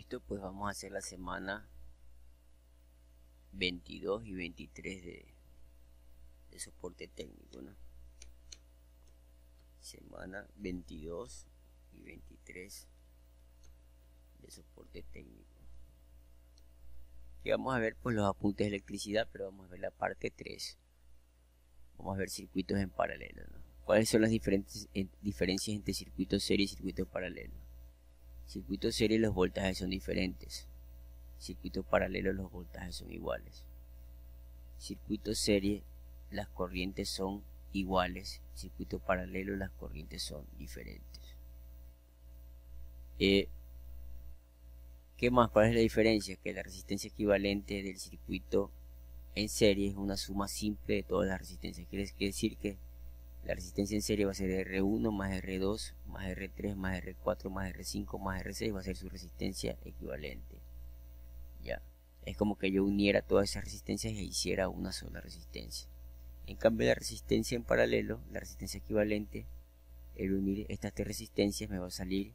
Listo, pues vamos a hacer la semana 22 y 23 de soporte técnico, ¿no? Semana 22 y 23 de soporte técnico. Aquí vamos a ver pues los apuntes de electricidad, pero vamos a ver la parte 3. Vamos a ver circuitos en paralelo, ¿no? ¿Cuáles son las diferencias entre circuito serie y circuito paralelo? Circuito serie los voltajes son diferentes. Circuito paralelo los voltajes son iguales. Circuito serie las corrientes son iguales. Circuito paralelo las corrientes son diferentes. ¿Qué más? ¿Cuál es la diferencia? Que la resistencia equivalente del circuito en serie es una suma simple de todas las resistencias. Quiere decir que la resistencia en serie va a ser R1 más R2 más R3 más R4 más R5 más R6, va a ser su resistencia equivalente. Ya, es como que yo uniera todas esas resistencias e hiciera una sola resistencia. En cambio, la resistencia en paralelo, la resistencia equivalente, el unir estas tres resistencias me va a salir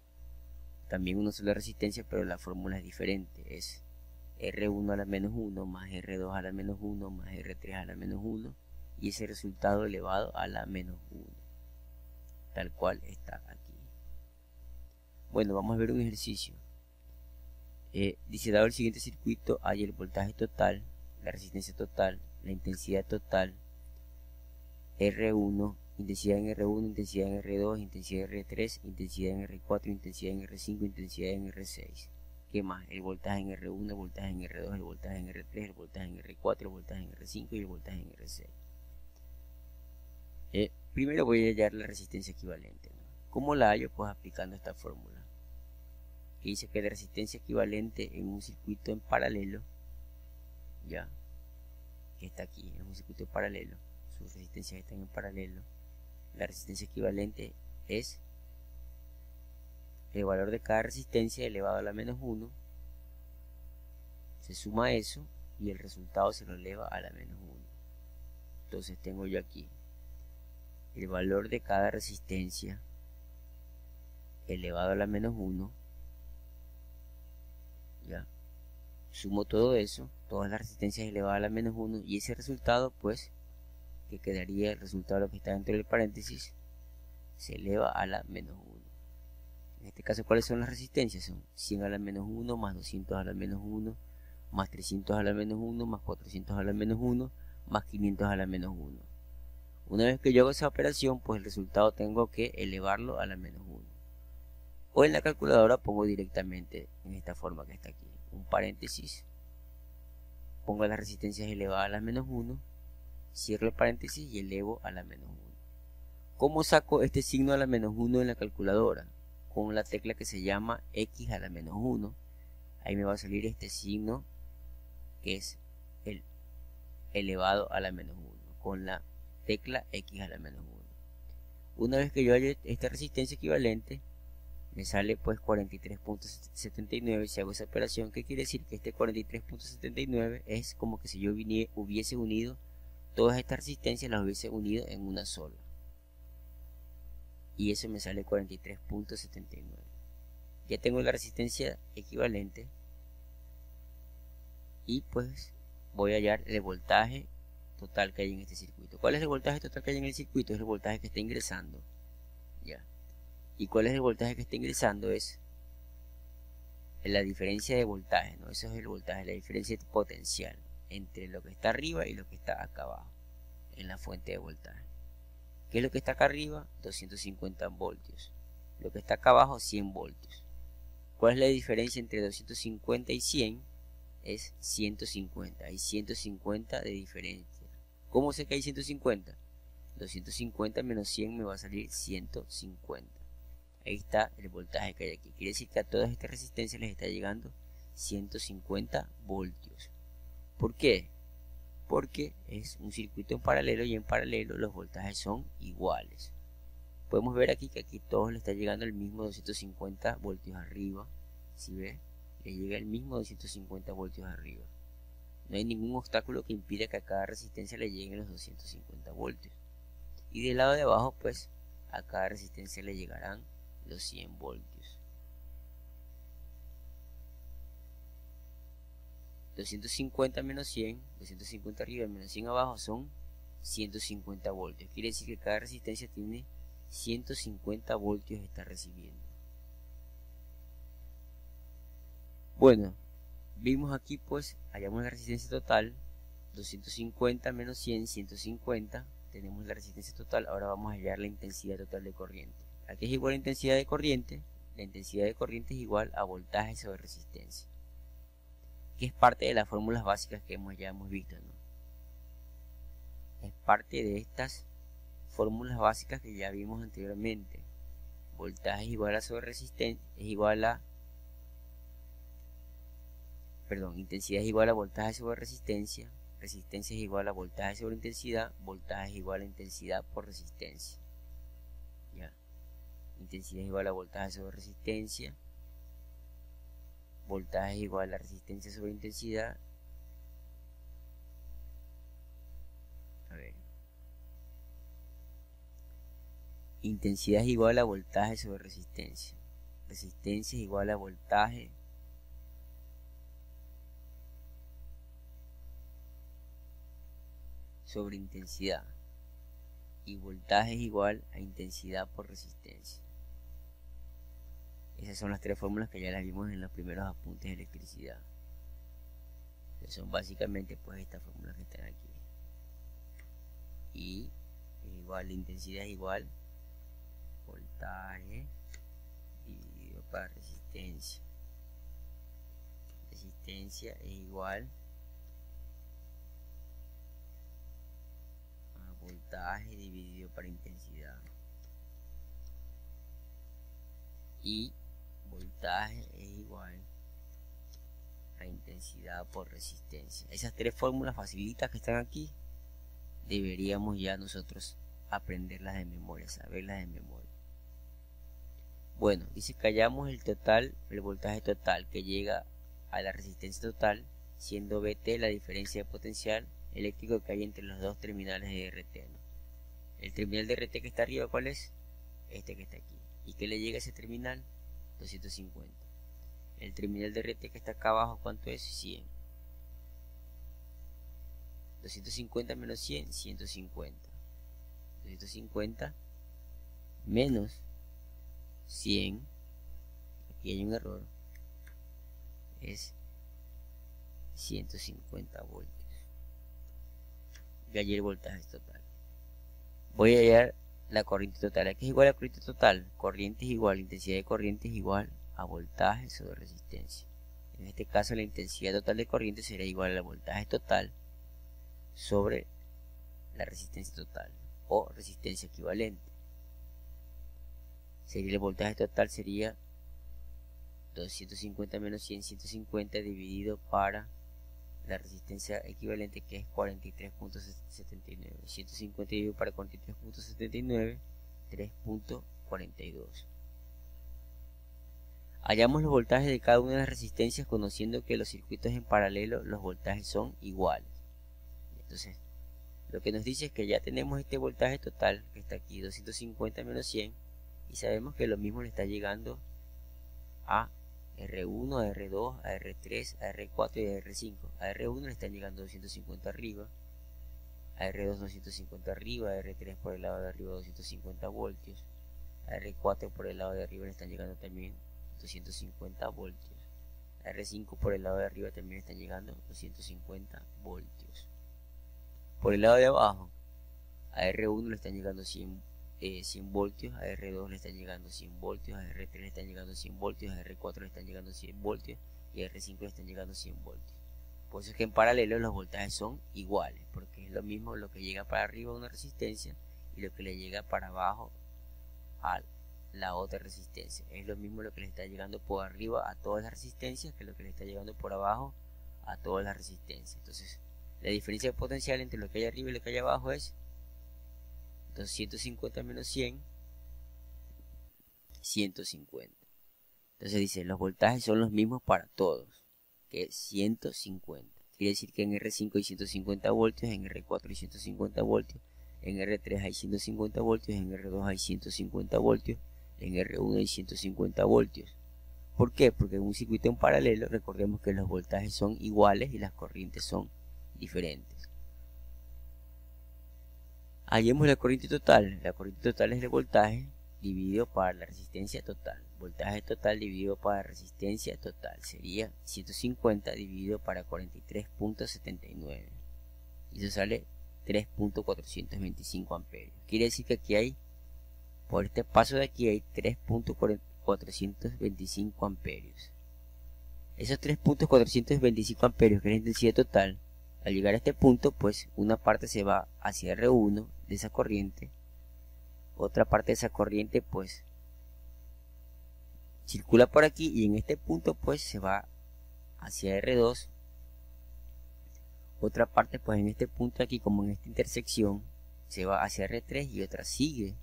también una sola resistencia, pero la fórmula es diferente. Es R1 a la menos 1 más R2 a la menos 1 más R3 a la menos 1 y ese resultado elevado a la menos 1, tal cual está aquí. Bueno, vamos a ver un ejercicio. Dice, dado el siguiente circuito, hay el voltaje total, la resistencia total, la intensidad total, R1, intensidad en R1, intensidad en R2, intensidad en R3, intensidad en R4, intensidad en R5, intensidad en R6. ¿Qué más? El voltaje en R1, el voltaje en R2, el voltaje en R3, el voltaje en R4, el voltaje en R5 y el voltaje en R6. Primero voy a hallar la resistencia equivalente, ¿no? ¿Cómo la hallo? Pues aplicando esta fórmula, que dice que la resistencia equivalente en un circuito en paralelo, ya, que está aquí, en un circuito paralelo, sus resistencias están en paralelo, la resistencia equivalente es el valor de cada resistencia elevado a la menos 1, se suma eso y el resultado se lo eleva a la menos 1. Entonces tengo yo aquí el valor de cada resistencia elevado a la menos 1, ya, sumo todo eso, todas las resistencias elevadas a la menos 1 y ese resultado, pues, que quedaría el resultado de lo que está dentro del paréntesis, se eleva a la menos 1. En este caso, ¿cuáles son las resistencias? Son 100 a la menos 1, más 200 a la menos 1, más 300 a la menos 1, más 400 a la menos 1, más 500 a la menos 1. Una vez que yo hago esa operación, pues el resultado tengo que elevarlo a la menos 1. O en la calculadora pongo directamente en esta forma que está aquí, un paréntesis, pongo las resistencias elevadas a la menos 1, cierro el paréntesis y elevo a la menos 1. ¿Cómo saco este signo a la menos 1 en la calculadora? Con la tecla que se llama X a la menos 1, ahí me va a salir este signo que es el elevado a la menos 1, con la tecla X a la menos 1. Una vez que yo halle esta resistencia equivalente, me sale pues 43.79. Si hago esa operación, ¿qué quiere decir? Que este 43.79 es como que si yo hubiese unido todas estas resistencias, las hubiese unido en una sola, y eso me sale 43.79. ya tengo la resistencia equivalente y pues voy a hallar el voltaje total que hay en este circuito. ¿Cuál es el voltaje total que hay en el circuito? Es el voltaje que está ingresando, ya. ¿Y cuál es el voltaje que está ingresando? Es la diferencia de voltaje, ¿no? Eso es el voltaje, la diferencia potencial entre lo que está arriba y lo que está acá abajo en la fuente de voltaje. ¿Qué es lo que está acá arriba? 250 voltios. Lo que está acá abajo, 100 voltios. ¿Cuál es la diferencia entre 250 y 100? Es 150. Hay 150 de diferencia. ¿Cómo sé que hay 150? 250 menos 100 me va a salir 150. Ahí está el voltaje que hay aquí. Quiere decir que a todas estas resistencias les está llegando 150 voltios. ¿Por qué? Porque es un circuito en paralelo y en paralelo los voltajes son iguales. Podemos ver aquí que aquí todos le está llegando el mismo 250 voltios arriba. Si ve, le llega el mismo 250 voltios arriba. No hay ningún obstáculo que impida que a cada resistencia le lleguen los 250 voltios. Y del lado de abajo, pues, a cada resistencia le llegarán los 100 voltios. 250 menos 100, 250 arriba menos 100 abajo son 150 voltios. Quiere decir que cada resistencia tiene 150 voltios está recibiendo. Bueno, vimos aquí pues, hallamos la resistencia total, 250 menos 100, 150, tenemos la resistencia total. Ahora vamos a hallar la intensidad total de corriente. Aquí es igual a intensidad de corriente, la intensidad de corriente es igual a voltaje sobre resistencia, que es parte de las fórmulas básicas que ya hemos visto, ¿no? Es parte de estas fórmulas básicas que ya vimos anteriormente. Voltaje es igual a sobre resistencia, es igual a, perdón, intensidad es igual a voltaje sobre resistencia, resistencia es igual a voltaje sobre intensidad, voltaje es igual a intensidad por resistencia. Ya. Intensidad es igual a voltaje sobre resistencia, voltaje es igual a resistencia sobre intensidad. A ver. Intensidad es igual a voltaje sobre resistencia. Resistencia es igual a voltaje sobre intensidad. Y voltaje es igual a intensidad por resistencia. Esas son las tres fórmulas que ya las vimos en los primeros apuntes de electricidad. Que son básicamente pues estas fórmulas que están aquí. Y es igual, la intensidad es igual voltaje dividido por resistencia. Resistencia es igual a voltaje dividido por intensidad. Y voltaje es igual a intensidad por resistencia. Esas tres fórmulas facilitas que están aquí, deberíamos ya nosotros aprenderlas de memoria, saberlas de memoria. Bueno, dice que hallamos el total, el voltaje total que llega a la resistencia total, siendo VT la diferencia de potencial eléctrico que hay entre los dos terminales de RT, ¿no? El terminal de RT que está arriba, ¿cuál es? Este que está aquí. ¿Y qué le llega a ese terminal? 250. El terminal de RT que está acá abajo, ¿cuánto es? 100. 250 menos 100, 150. 250 menos 100, aquí hay un error, es 150 voltios. Y allí el voltaje total. Voy a hallar la corriente total. Aquí es igual a corriente total. Corriente es igual, intensidad de corriente es igual a voltaje sobre resistencia. En este caso la intensidad total de corriente será igual al voltaje total sobre la resistencia total o resistencia equivalente. Sería el voltaje total sería 250 menos 100, 150 dividido para la resistencia equivalente, que es 43.79. 150 dividido para 43.79, 3.42. Hallamos los voltajes de cada una de las resistencias conociendo que los circuitos en paralelo los voltajes son iguales. Entonces, lo que nos dice es que ya tenemos este voltaje total que está aquí, 250 menos 100, y sabemos que lo mismo le está llegando a R1, a R2, a R3, a R4 y a R5. A R1 le están llegando 250 arriba, a R2 250 arriba, a R3 por el lado de arriba 250 voltios, a R4 por el lado de arriba le están llegando también 250 voltios, a R5 por el lado de arriba también le están llegando 250 voltios. Por el lado de abajo, a R1 le están llegando 100 voltios, a R2 le están llegando 100 voltios, a R3 le están llegando 100 voltios, a R4 le están llegando 100 voltios y a R5 le están llegando 100 voltios. Por eso es que en paralelo los voltajes son iguales, porque es lo mismo lo que llega para arriba a una resistencia y lo que le llega para abajo a la otra resistencia. Es lo mismo lo que le está llegando por arriba a todas las resistencias que lo que le está llegando por abajo a todas las resistencias. Entonces, la diferencia de potencial entre lo que hay arriba y lo que hay abajo es 250 menos 100, 150. Entonces dice, los voltajes son los mismos para todos, que es 150. Quiere decir que en R5 hay 150 voltios, en R4 hay 150 voltios, en R3 hay 150 voltios, en R2 hay 150 voltios, en R1 hay 150 voltios. ¿Por qué? Porque en un circuito en paralelo recordemos que los voltajes son iguales y las corrientes son diferentes. Hallemos la corriente total. La corriente total es el voltaje dividido por la resistencia total. Voltaje total dividido por la resistencia total sería 150 dividido para 43.79. Y eso sale 3.425 amperios. Quiere decir que aquí hay, por este paso de aquí hay 3.425 amperios. Esos 3.425 amperios, que es la intensidad total, al llegar a este punto, pues una parte se va hacia R1 de esa corriente, otra parte de esa corriente pues circula por aquí y en este punto pues se va hacia R2, otra parte pues en este punto aquí, como en esta intersección, se va hacia R3 y otra sigue,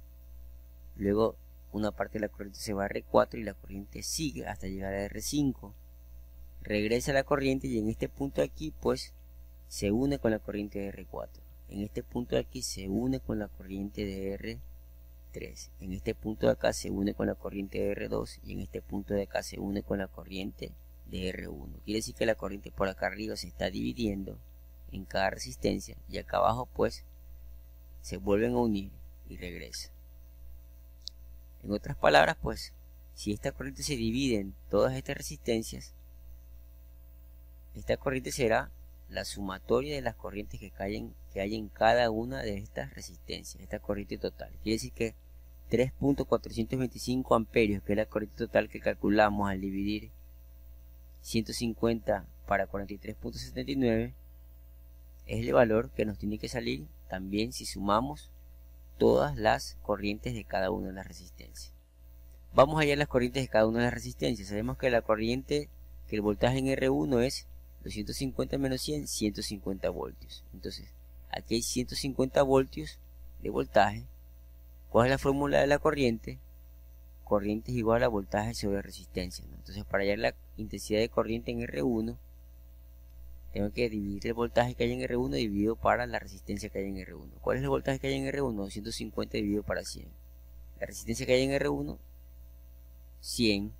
luego una parte de la corriente se va a R4 y la corriente sigue hasta llegar a R5, regresa a la corriente y en este punto aquí pues se une con la corriente de R4, en este punto de aquí se une con la corriente de R3, en este punto de acá se une con la corriente de R2 y en este punto de acá se une con la corriente de R1. Quiere decir que la corriente por acá arriba se está dividiendo en cada resistencia y acá abajo pues se vuelven a unir y regresa. En otras palabras pues, si esta corriente se divide en todas estas resistencias, esta corriente será la sumatoria de las corrientes que hay en cada una de estas resistencias, esta corriente total. Quiere decir que 3.425 amperios, que es la corriente total que calculamos al dividir 150 para 43.79, es el valor que nos tiene que salir también si sumamos todas las corrientes de cada una de las resistencias. Vamos a hallar las corrientes de cada una de las resistencias. Sabemos que la corriente, que el voltaje en R1 es 250 menos 100, 150 voltios. Entonces, aquí hay 150 voltios de voltaje. ¿Cuál es la fórmula de la corriente? Corriente es igual a voltaje sobre resistencia, ¿no? Entonces, para hallar la intensidad de corriente en R1, tengo que dividir el voltaje que hay en R1 dividido para la resistencia que hay en R1. ¿Cuál es el voltaje que hay en R1? 250 dividido para 100. La resistencia que hay en R1, 100.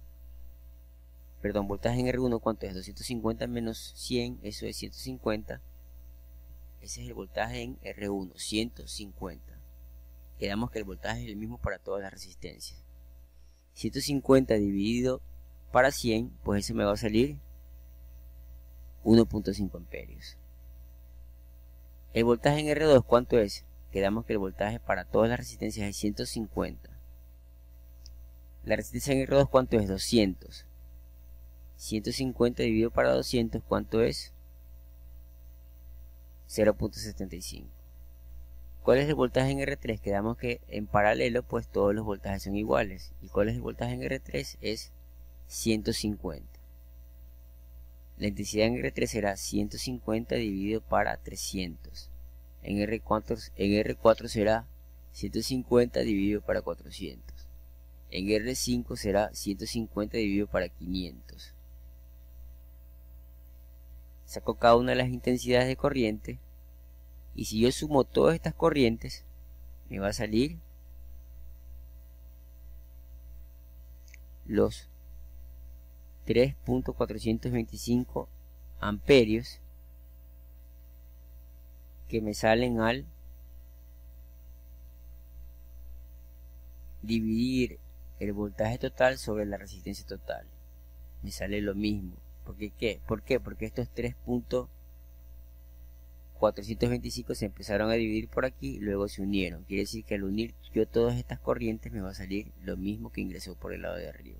Perdón, voltaje en R1, ¿cuánto es? 250 menos 100, eso es 150. Ese es el voltaje en R1, 150. Quedamos que el voltaje es el mismo para todas las resistencias. 150 dividido para 100, pues ese me va a salir 1.5 amperios. El voltaje en R2, ¿cuánto es? Quedamos que el voltaje para todas las resistencias es 150. La resistencia en R2, ¿cuánto es? 200. 150 dividido para 200, ¿cuánto es? 0.75. ¿Cuál es el voltaje en R3? Quedamos que en paralelo pues todos los voltajes son iguales. ¿Y cuál es el voltaje en R3? Es 150. La intensidad en R3 será 150 dividido para 300. En R4 será 150 dividido para 400. En R5 será 150 dividido para 500. Saco cada una de las intensidades de corriente y si yo sumo todas estas corrientes me va a salir los 3.425 amperios que me salen al dividir el voltaje total sobre la resistencia total. Me sale lo mismo. ¿Por qué? Porque estos 3.425 se empezaron a dividir por aquí y luego se unieron. Quiere decir que al unir yo todas estas corrientes me va a salir lo mismo que ingresó por el lado de arriba.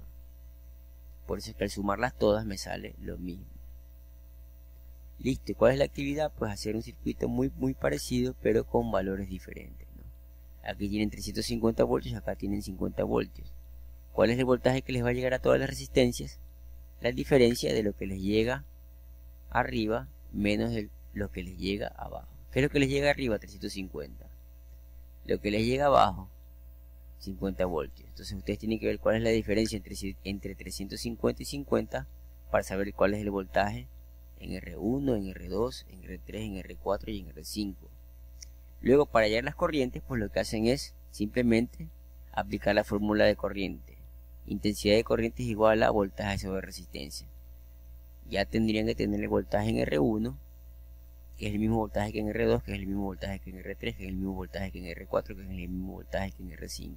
Por eso es que al sumarlas todas me sale lo mismo. Listo. ¿Y cuál es la actividad? Pues hacer un circuito muy parecido pero con valores diferentes, ¿no? Aquí tienen 350 voltios, acá tienen 50 voltios. ¿Cuál es el voltaje que les va a llegar a todas las resistencias? La diferencia de lo que les llega arriba menos de lo que les llega abajo. ¿Qué es lo que les llega arriba? 350. Lo que les llega abajo, 50 voltios. Entonces ustedes tienen que ver cuál es la diferencia entre 350 y 50 para saber cuál es el voltaje en R1, en R2, en R3, en R4 y en R5. Luego, para hallar las corrientes, pues lo que hacen es simplemente aplicar la fórmula de corriente. intensidad de corriente es igual a voltaje sobre resistencia. Ya tendrían que tener el voltaje en R1, que es el mismo voltaje que en R2, que es el mismo voltaje que en R3, que es el mismo voltaje que en R4, que es el mismo voltaje que en R5.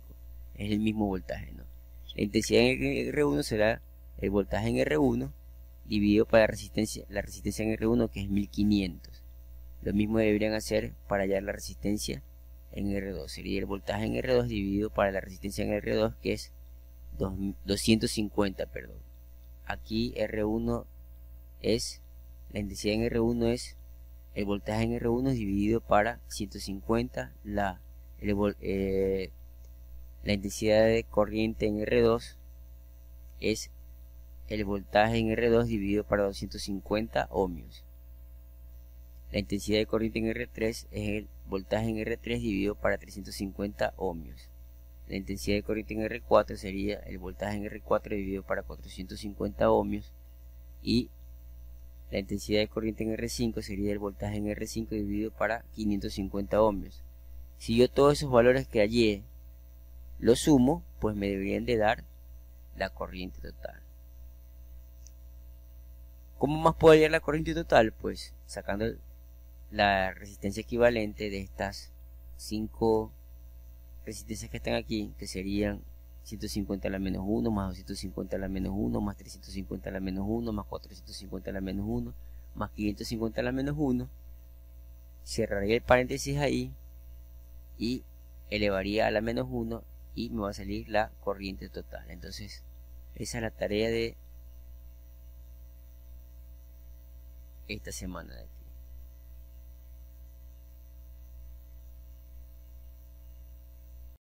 Es el mismo voltaje, ¿no? La intensidad en R1 será el voltaje en R1 dividido por la resistencia en R1, que es 1500. Lo mismo deberían hacer para hallar la resistencia en R2. Sería el voltaje en R2 dividido para la resistencia en R2, que es 250, perdón. Aquí R1 es, la intensidad en R1 es el voltaje en R1 dividido para 150, la intensidad de corriente en R2 es el voltaje en R2 dividido para 250 ohmios. La intensidad de corriente en R3 es el voltaje en R3 dividido para 350 ohmios. La intensidad de corriente en R4 sería el voltaje en R4 dividido para 450 ohmios. Y la intensidad de corriente en R5 sería el voltaje en R5 dividido para 550 ohmios. Si yo todos esos valores que hallé los sumo, pues me deberían de dar la corriente total. ¿Cómo más puedo hallar la corriente total? Pues sacando la resistencia equivalente de estas 5 resistencias que están aquí, que serían 150 a la menos 1, más 250 a la menos 1, más 350 a la menos 1, más 450 a la menos 1, más 550 a la menos 1. Cerraría el paréntesis ahí y elevaría a la menos 1 y me va a salir la corriente total. Entonces esa es la tarea de esta semana.